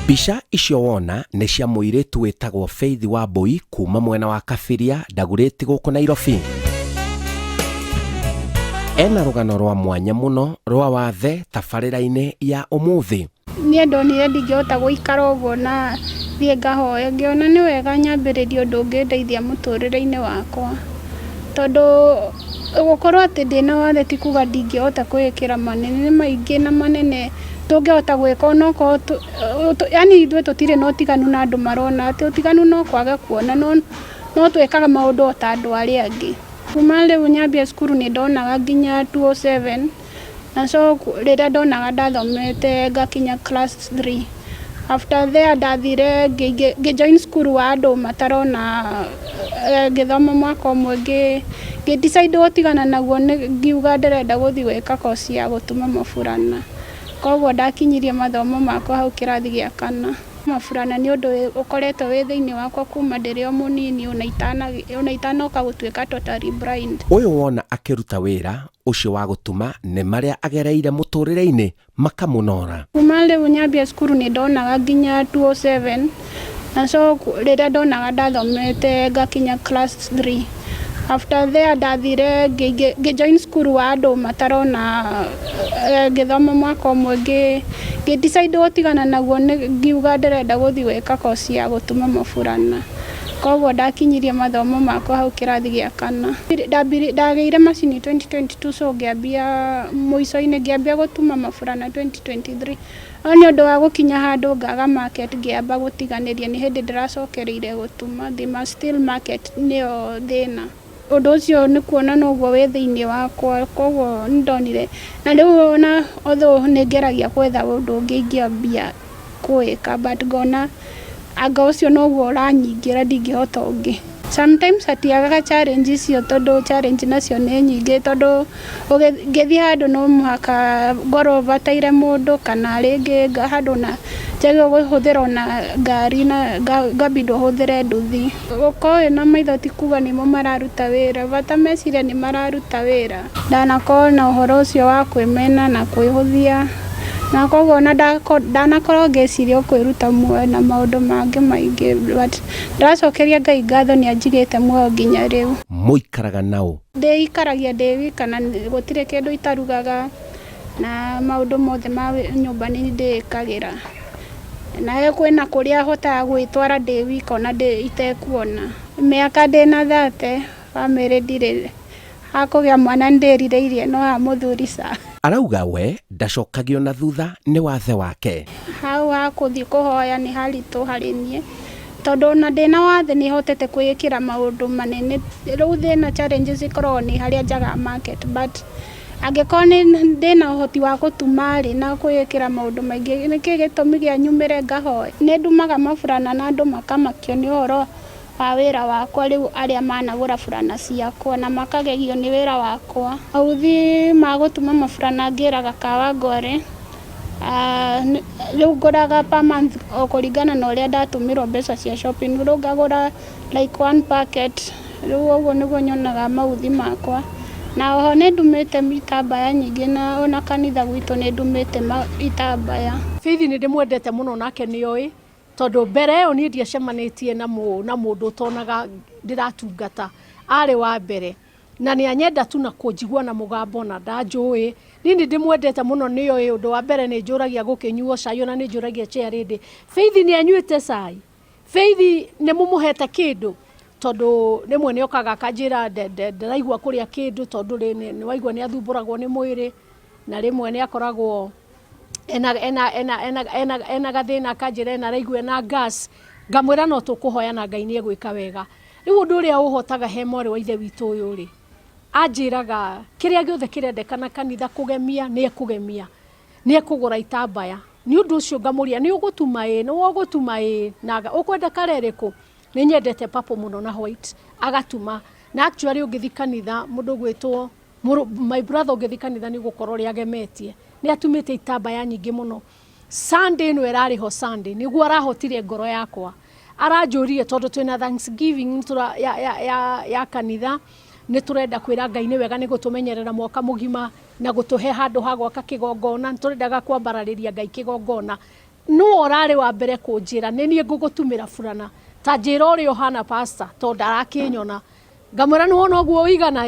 Mbica icio wona nĩ cia mũirĩtu wĩtagwo Faith Wambui kuma mwena wa Kabiria Ndagũrĩti gũkũ Nairobi. Ena rũgano rwa mwanya mũno rwa wathe tabarĩra-inĩ ya ũmũthĩ. Niĩ ndonire ndingĩhota gũikara ũguo na thiĩ ngahoya, ngĩona nĩ wega nyambĩrĩrie ũndũ ũngĩndeithia mũtũrĩre-inĩ wakwa, tondũ gũkorwo atĩ ndĩna wathe ti kuga ndingĩhota kwĩĩkĩra manene maingĩ na manene tũngĩhota gwĩka onokorwo yani ithuĩ tũtirĩ na ũtiganu na andũ marona atĩ ũtiganu no kwaga kuona no twĩkaga maũndũ o ta andũ arĩa angĩ. Kuma rĩu nyambia cukuru nĩ ndonaga nginya 207 na so rĩrĩa ndonaga ndathomete ngakinya class 3. After there ndathire ngĩjoin cukuru wa andũ matarona, ngĩthoma mwaka ũmwe ngĩdecide gũtigana naguo, ngiuga ndĩrenda gũthiĩ gwĩka course ya gũtuma maburana. Koguo ndakinyirie mathomo makwa hau kĩrathi gĩa 4. Maburana nĩ ũndũ ũkoretwo wĩ thĩinĩ wakwa kuma ndĩrĩ o mũnini ona itanoka gũtuĩka totally blind. Ũyũ wona akĩruta wĩra ũcio wa gũtuma nĩ marĩa agereire mũtũrĩre-inĩ makamũnora. Kuma rĩu nyambia cukuru nĩ ndonaga nginya 207 na so rĩrĩa ndonaga ndathomete ngakinya class 3. After there ndathire ngĩjoin cukuru wa andũ matarona, ngĩthoma mwaka ũmwe ngĩdecide gũtigana naguo, ngiuga ndĩrenda gũthiĩ gwĩka course ya gũtuma maburana. Koguo ndakinyirie mathomo makwa hau kĩrathi gĩa 4. Ndagĩire macini 2022 so ngĩambia mũico-inĩ ngĩambia gũtuma maburana 2023. No nĩ ũndũ wa gũkinya handũ ngaga market ngĩamba gũtiganĩria, nĩ hĩndĩ ndĩracokereire gũtuma, thima still market nĩyo thĩna. Ũndũ ũcio nĩ kuona noguo wĩ thĩinĩ wakwa, koguo nĩ ndonire na rĩu ona although nĩ ngeragia gwetha ũndũ ũngĩ ingĩambia kwĩka but ngona anga ũcio noguo ũranyingĩra ndingĩhota ũngĩ. Sometimes hatiagaga challenge icio, tondũ challenge nacio nĩ nyingĩ, tondũ ngĩthiĩ handũ no mũhaka ngorwo bataire mũndũ kana rĩngĩ handũ na njage gũhũthĩra na ngari na ngabindwo hũthĩre nduthi. Gũkorwo na maitho ti kuga nĩmo mararuta wĩra, bata meciria nĩ mararuta wĩra. Ndanakorwo na ũhoro ũcio wa kwĩmena na kwĩhũthia, na koguo ndanakorwo ngĩciria kwĩruta muoyo na maũndũ mangĩ maingĩ, but ndacokeria Ngai ngatho nĩ anjigĩte muoyo nginya rĩu. Mũikaraga naũ? Ndĩikaragia ndĩ wika na gũtirĩ kĩndũ itarugaga na maũndũ mothe ma nyũmba nĩ ndĩĩkagĩra. Na kwĩna kũrĩa hotaga gwĩtwara ndĩ wika ona itekuona. Mĩaka ndĩna 30, bamĩrĩ ndirĩ, hakũgĩa mwana ndĩrireirie no ha mũthuri ca. Arauga we ndacokagio na thutha nĩ wathe wake. Hau hakũthiĩ kũhoya nĩ haritũ harĩ niĩ, tondũ ona ndĩna wathe nĩ hotete kwĩĩkĩra maũndũ manene. Rĩu thĩna challenges ikoragwo nĩ harĩa njaga market, but angĩkorwo ndĩna ũhoti wa gũtuma na kwĩĩkĩra maũndũ maingĩ, nĩkĩ gĩtũmi gĩa nyumĩre ngahoya. Nĩ ndumaga maburana na andũ makamakio nĩ ũhoro wa wĩra wakwa, rĩu arĩa managũra burana ciakwa na makagegio nĩ wĩra wakwa. Authi magũtuma maburana ngĩraga Kawangware, rĩu ngũraga per month o kũringana na ũrĩa ndatũmĩrwo mbeca cia shopping. Rĩu ngagũra like 1 packet, rĩu ũguo nĩguo nyonaga mauthi makwa. Na oho nĩ ndumĩte itambaya nyingĩ na ona kanitha gwitũ nĩ ndumĩte itambaya. Faith nĩ ndĩmwendete mũno nake nĩoĩ, tondũ mbere ĩyo niĩ ndiacemanĩtie na mũndũ ũtonaga ndĩratungata, arĩ wa mbere na nĩ anyenda tu na kũnjigua na mũgambo na ndanjũĩ. Niĩ nĩ ndĩmwendete mũno, nĩoĩ ũndũ wa mbere nĩ njũragia gũkĩnyuo cai, ona nĩ njũragia chairĩndĩ. Faith nĩ anyuĩte cai? Faith nĩ mũmũhete kĩndũ? Tondũ rĩmwe nĩ okaga akanjĩra ndĩraigua kũrĩa kĩndũ, tondũ nĩ waigua nĩ athumbũragwo nĩ mwĩrĩ, na rĩmwe nĩ akoragwo ena gathĩna, akanjĩra araigua ena gas. Ngamwĩra no tũkũhoya na Ngai nĩ egwĩka wega. Rĩu ũndũ ũrĩa ũhotaga he mwarĩ wa ithe witũ ũyũ rĩ, anjĩraga kĩrĩa gĩothe kĩrendekana kanitha kũgemia nĩ ekũgemia, nĩ ekũgũra itambaya. Nĩ ũndũ ũcio ngamũria nĩ ũgũtuma ĩ, nĩ ũgũtuma ĩ, na ũkwenda kara ĩrĩkũ? Nĩ nyendete purple mũno na white, agatuma. Na actually ũngĩthi kanitha mũndũ gwĩtwo my brother, ũngĩthi kanitha nĩ gũkorwo ũrĩa agemetie, nĩ atumĩte itambaya nyingĩ mũno. Sunday ĩno ĩrarĩ ho Sunday nĩguo arahotire ngoro yakwa, aranjũrire tondũ twĩna Thanksgiving ya kanitha, nĩ tũrenda kwĩra Ngai nĩ wega nĩ gũtũmenyerera mwaka mũgima na gũtũhe handũ ha gwaka kĩgongona. Nĩ tũrendaga kwambararĩria Ngai kĩgongona no orare wa mbere kunjira ni nie ngugutumira burana ta njira uria hana pastor to ndarakinyona ngamwira no no guo igana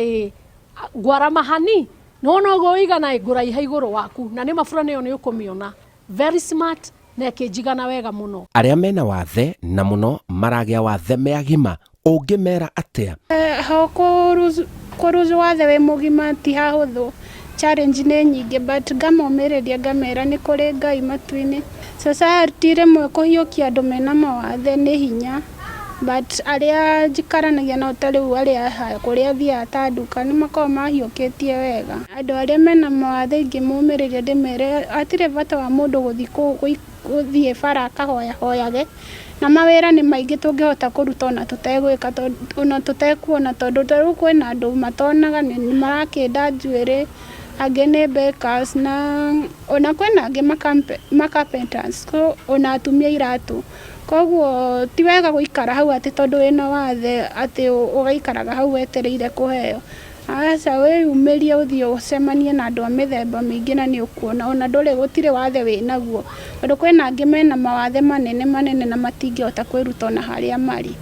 gwara mahani no guo igana nguraiha iguru waku na ni maburana yo ni ukumiona very smart na kijigana wega muno. Aria mena wathe na muno maragia wathe meagima ungimera atia? Kuruzu wathe we mugima ti hahuthu, challenge ni nyingi, but ngamomereria ngamera ni kuri Ngai matu-ini. Society rimwe kuhiukia andu mena mawathe ni hinya, but aria njikaranagia nao ta riu aria kuria thia ta nduka ni makoragwo mahiukitie wega. Andu aria mena mawathe ingimumereria ndimere atire bata wa mundu guthie bara akahoyage, na mawira ni maingi tungihota kuruta ona tutegwika ona tutekuona tondu riu kwina andu matonaga ni marakenda njuiri, angi ni bakers, na ona kwina angi carpenters, ona atumia iratu. Koguo ti wega guikara hau ati tondu wina wathe ati ugaikaraga hau wetereire kuheo. Asa we umerie uthie ucemanie na andu a mithemba mingi na ni ukuona ona nduri gutire wathe winaguo, tondu kwina angi mena mawathe manene na matingihota kwiruta ona haria mari.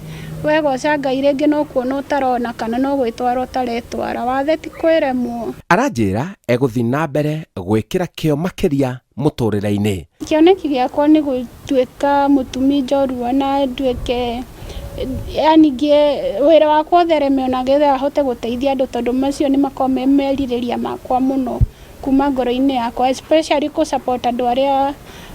Wega ucangai ringi no kuona utarona kana no gwitwara utaretwara, wathe ti kwiremwo. Aranjira eguthi na mbere gwikira kio makiria muturire-ini. Kioneki giakwa ni gutuika mutumi njorua na nduike yani wira wakwa uthereme ona getha ahote guteithia andu tondu macio ni makome meririria makwa muno kuma ngoro-ini yakwa, especially ku support andu aria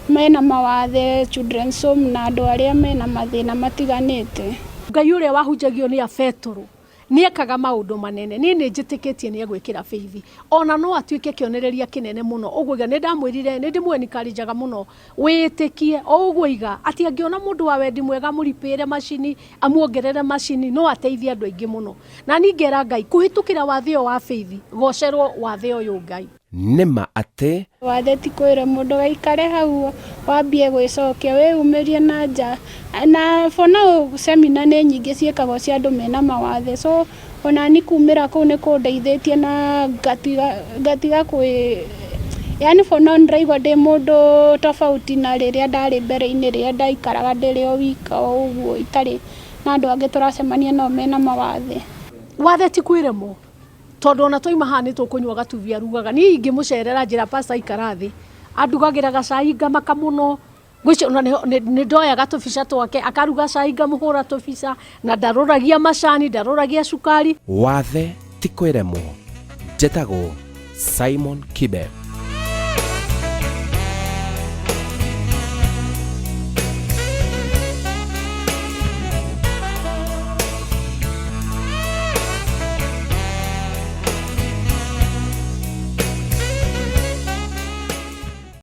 mena mawathe, children's home na andu aria mena mathina matiganite. Ngai uria wahunjagio ni a Petro ni ekaga maundu manene, ni njitikitie ni egwikira feithi ona no atuike kionereria kinene muno. Uguiga ni ndamwirire ni ndimwenikarijaga muno witikie o uguiga ati angiona mundu wa wendi mwega muripire macini amuongerere macini no ateithia andu aingi muno, na ningera Ngai kuhitukira wathio wa feithi gocerwo wathio uyu Ngai nima ati wathe ti kwira mundu gaikare hau wambie gwicokia we umerie na nja. Na fona semina ni nyingi ciekagwo cia andu mena mawathe, so ona ni kumira kuu ni kundeithitie na ngatiga kwi yani fona ndraigua ndi mundu tofauti na riria ndari mbere-ini riria ndaikaraga ndiri o wika o uguo itari na andu angi turacemania nao mena mawathe. Wathe ti kwiremwo tondu ona toima hani tukunywa gatuvia rugaga ni ingimucerera njira pastor ikarathi andugagira gacai ngamaka muno gwicio ona ni ndoya gatubica twake akaruga cai ngamuhura tubica na ndaruragia macani ndaruragia cukari. Wathe ti kwiremwo. Njĩtagwo Simon Kibe.